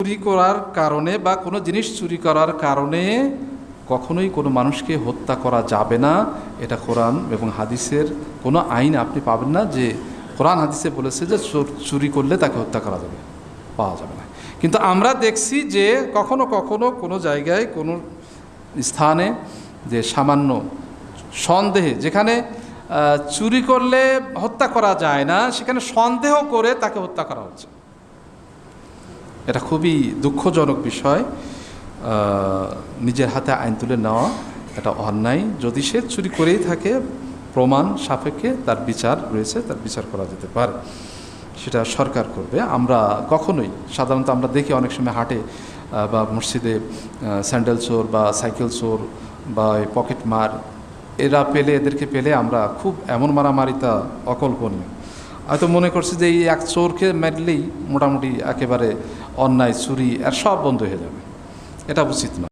চুরি করার কারণে বা কোনো জিনিস চুরি করার কারণে কখনোই কোনো মানুষকে হত্যা করা যাবে না। এটা কোরআন এবং হাদিসের কোনো আইন আপনি পাবেন না যে কোরআন হাদিসে বলেছে যে চুরি করলে তাকে হত্যা করা যাবে, পাওয়া যাবে না। কিন্তু আমরা দেখছি যে কখনো কখনো কোনো জায়গায় কোনো স্থানে যে সামান্য সন্দেহে, যেখানে চুরি করলে হত্যা করা যায় না, সেখানে সন্দেহ করে তাকে হত্যা করা হচ্ছে। এটা খুবই দুঃখজনক বিষয়। নিজের হাতে আইন তুলে নেওয়া এটা অন্যায়। যদি সে চুরি করেই থাকে, প্রমাণ সাপেক্ষে তার বিচার রয়েছে, তার বিচার করা যেতে পারে, সেটা সরকার করবে। আমরা কখনোই, সাধারণত আমরা দেখি অনেক সময় হাটে বা মসজিদে স্যান্ডেল চোর বা সাইকেল চোর বা পকেট মার এদেরকে পেলে আমরা খুব এমন মারামারি তা অকল্পনীয়। হয়তো মনে করছি যে এই এক চোরকে মারলেই মোটামুটি একেবারে অন্যায় চুরি আর সব বন্ধ হয়ে যাবে। এটা উচিত না।